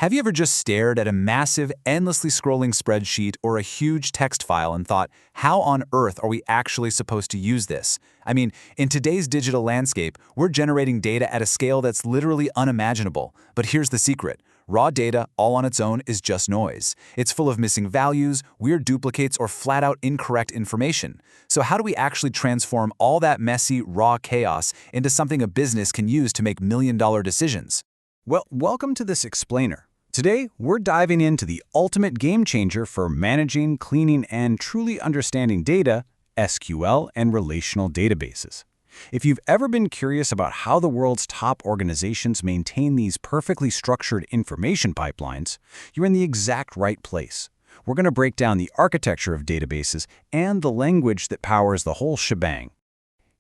Have you ever just stared at a massive, endlessly scrolling spreadsheet or a huge text file and thought, how on earth are we actually supposed to use this? I mean, in today's digital landscape, we're generating data at a scale that's literally unimaginable. But here's the secret. Raw data, all on its own, is just noise. It's full of missing values, weird duplicates, or flat-out incorrect information. So how do we actually transform all that messy, raw chaos into something a business can use to make million-dollar decisions? Well, welcome to this explainer. Today, we're diving into the ultimate game changer for managing, cleaning, and truly understanding data, SQL and relational databases. If you've ever been curious about how the world's top organizations maintain these perfectly structured information pipelines, you're in the exact right place. We're going to break down the architecture of databases and the language that powers the whole shebang.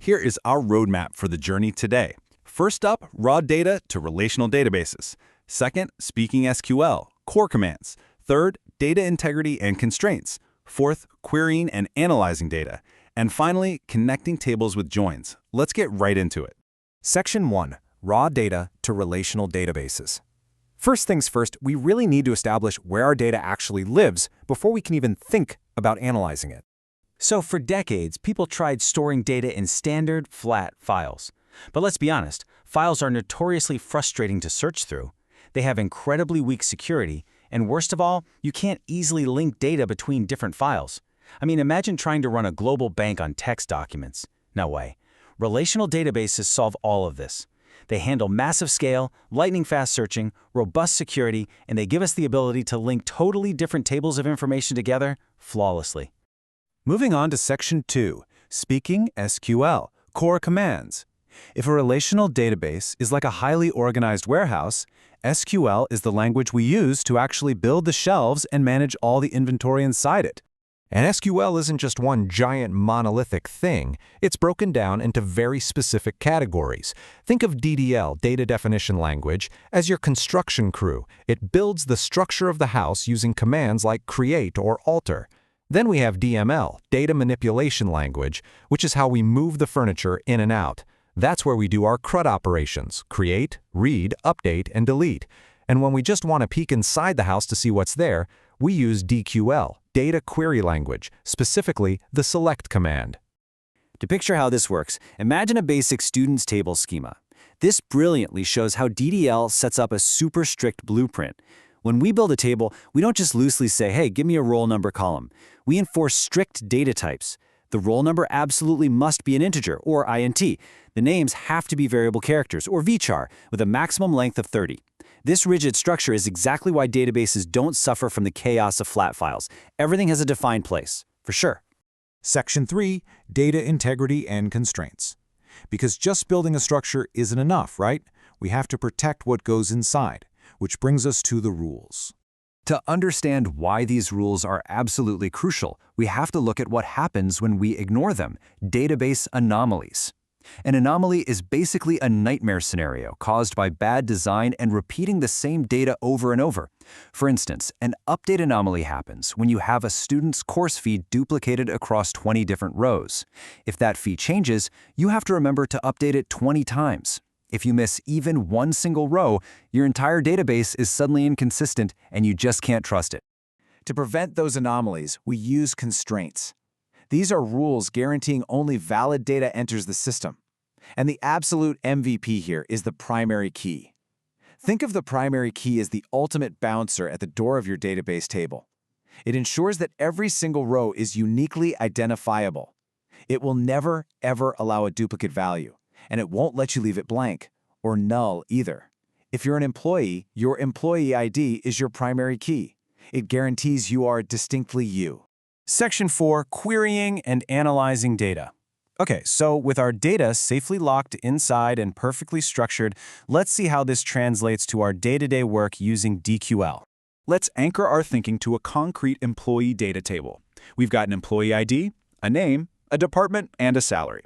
Here is our roadmap for the journey today. First up, raw data to relational databases. Second, speaking SQL, core commands. Third, data integrity and constraints. Fourth, querying and analyzing data. And finally, connecting tables with joins. Let's get right into it. Section 1. Raw data to relational databases. First things first, we really need to establish where our data actually lives before we can even think about analyzing it. So for decades, people tried storing data in standard, flat files. But let's be honest, files are notoriously frustrating to search through. They have incredibly weak security, and worst of all, you can't easily link data between different files. I mean, imagine trying to run a global bank on text documents. No way. Relational databases solve all of this. They handle massive scale, lightning-fast searching, robust security, and they give us the ability to link totally different tables of information together flawlessly. Moving on to Section 2. Speaking SQL, core commands. If a relational database is like a highly organized warehouse, SQL is the language we use to actually build the shelves and manage all the inventory inside it. And SQL isn't just one giant monolithic thing. It's broken down into very specific categories. Think of DDL, Data Definition Language, as your construction crew. It builds the structure of the house using commands like create or alter. Then we have DML, Data Manipulation Language, which is how we move the furniture in and out. That's where we do our CRUD operations, create, read, update, and delete. And when we just want to peek inside the house to see what's there, we use DQL, Data Query Language, specifically the select command. To picture how this works, imagine a basic student's table schema. This brilliantly shows how DDL sets up a super strict blueprint. When we build a table, we don't just loosely say, hey, give me a roll number column. We enforce strict data types. The roll number absolutely must be an integer, or int. The names have to be variable characters, or vchar, with a maximum length of 30. This rigid structure is exactly why databases don't suffer from the chaos of flat files. Everything has a defined place, for sure. Section 3. Data integrity and constraints. Because just building a structure isn't enough, right? We have to protect what goes inside, which brings us to the rules. To understand why these rules are absolutely crucial, we have to look at what happens when we ignore them: database anomalies. An anomaly is basically a nightmare scenario caused by bad design and repeating the same data over and over. For instance, an update anomaly happens when you have a student's course fee duplicated across 20 different rows. If that fee changes, you have to remember to update it 20 times. If you miss even one single row, your entire database is suddenly inconsistent and you just can't trust it. To prevent those anomalies, we use constraints. These are rules guaranteeing only valid data enters the system. And the absolute MVP here is the primary key. Think of the primary key as the ultimate bouncer at the door of your database table. It ensures that every single row is uniquely identifiable. It will never, ever allow a duplicate value. And it won't let you leave it blank, or null either. If you're an employee, your employee ID is your primary key. It guarantees you are distinctly you. Section 4. Querying and analyzing data. Okay, so with our data safely locked inside and perfectly structured, let's see how this translates to our day-to-day work using DQL. Let's anchor our thinking to a concrete employee data table. We've got an employee ID, a name, a department, and a salary.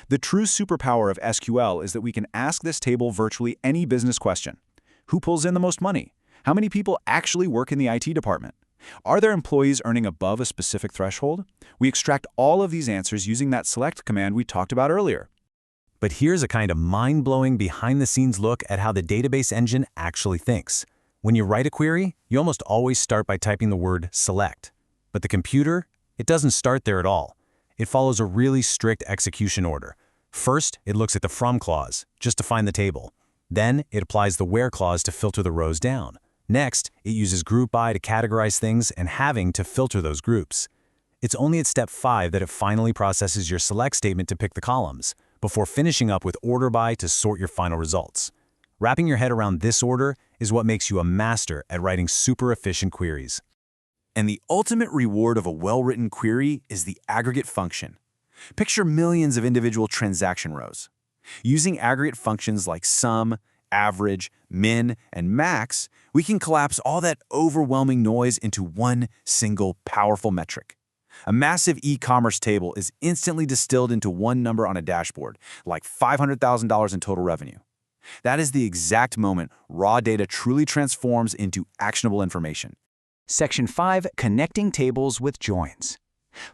The true superpower of SQL is that we can ask this table virtually any business question. Who pulls in the most money? How many people actually work in the IT department? Are there employees earning above a specific threshold? We extract all of these answers using that select command we talked about earlier. But here's a kind of mind-blowing behind-the-scenes look at how the database engine actually thinks. When you write a query, you almost always start by typing the word select. But the computer, it doesn't start there at all. It follows a really strict execution order. First, it looks at the from clause, just to find the table. Then, it applies the where clause to filter the rows down. Next, it uses group by to categorize things and having to filter those groups. It's only at step 5 that it finally processes your select statement to pick the columns, before finishing up with order by to sort your final results. Wrapping your head around this order is what makes you a master at writing super efficient queries. And the ultimate reward of a well-written query is the aggregate function. Picture millions of individual transaction rows. Using aggregate functions like sum, average, min, and max, we can collapse all that overwhelming noise into one single powerful metric. A massive e-commerce table is instantly distilled into one number on a dashboard, like $500,000 in total revenue. That is the exact moment raw data truly transforms into actionable information. Section 5, Connecting Tables with Joins.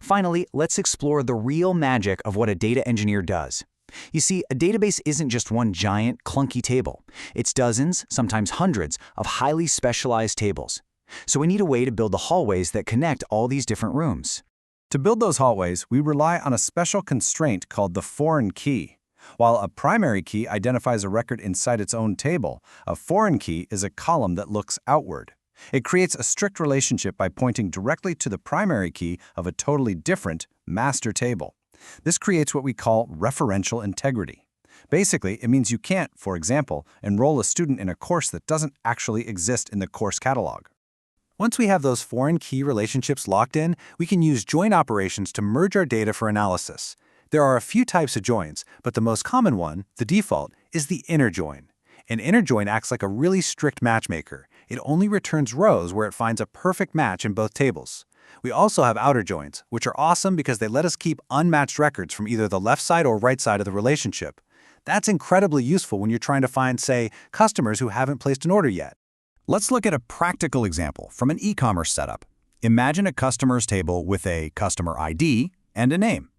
Finally, let's explore the real magic of what a data engineer does. You see, a database isn't just one giant, clunky table. It's dozens, sometimes hundreds, of highly specialized tables. So we need a way to build the hallways that connect all these different rooms. To build those hallways, we rely on a special constraint called the foreign key. While a primary key identifies a record inside its own table, a foreign key is a column that looks outward. It creates a strict relationship by pointing directly to the primary key of a totally different master table. This creates what we call referential integrity. Basically, it means you can't, for example, enroll a student in a course that doesn't actually exist in the course catalog. Once we have those foreign key relationships locked in, we can use join operations to merge our data for analysis. There are a few types of joins, but the most common one, the default, is the inner join. An inner join acts like a really strict matchmaker. It only returns rows where it finds a perfect match in both tables. We also have outer joins, which are awesome because they let us keep unmatched records from either the left side or right side of the relationship. That's incredibly useful when you're trying to find, say, customers who haven't placed an order yet. Let's look at a practical example from an e-commerce setup. Imagine a customer's table with a customer ID and a name.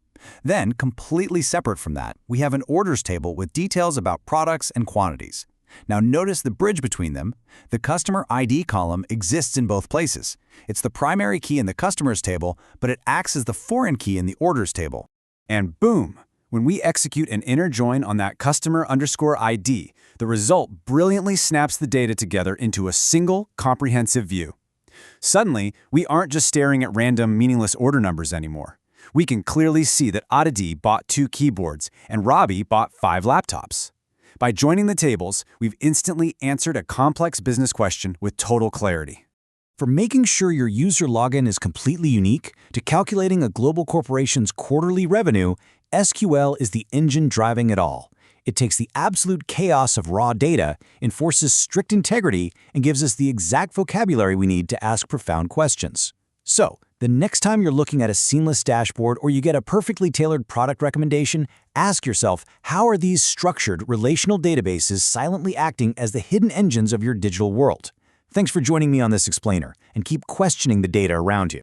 Then, completely separate from that, we have an orders table with details about products and quantities. Now notice the bridge between them. The customer ID column exists in both places. It's the primary key in the customers table, but it acts as the foreign key in the orders table. And boom! When we execute an inner join on that customer_ID, the result brilliantly snaps the data together into a single, comprehensive view. Suddenly, we aren't just staring at random, meaningless order numbers anymore. We can clearly see that Aditi bought 2 keyboards and Robbie bought 5 laptops. By joining the tables, we've instantly answered a complex business question with total clarity. From making sure your user login is completely unique to calculating a global corporation's quarterly revenue, SQL is the engine driving it all. It takes the absolute chaos of raw data, enforces strict integrity, and gives us the exact vocabulary we need to ask profound questions. So, the next time you're looking at a seamless dashboard or you get a perfectly tailored product recommendation, ask yourself, how are these structured relational databases silently acting as the hidden engines of your digital world? Thanks for joining me on this explainer, and keep questioning the data around you.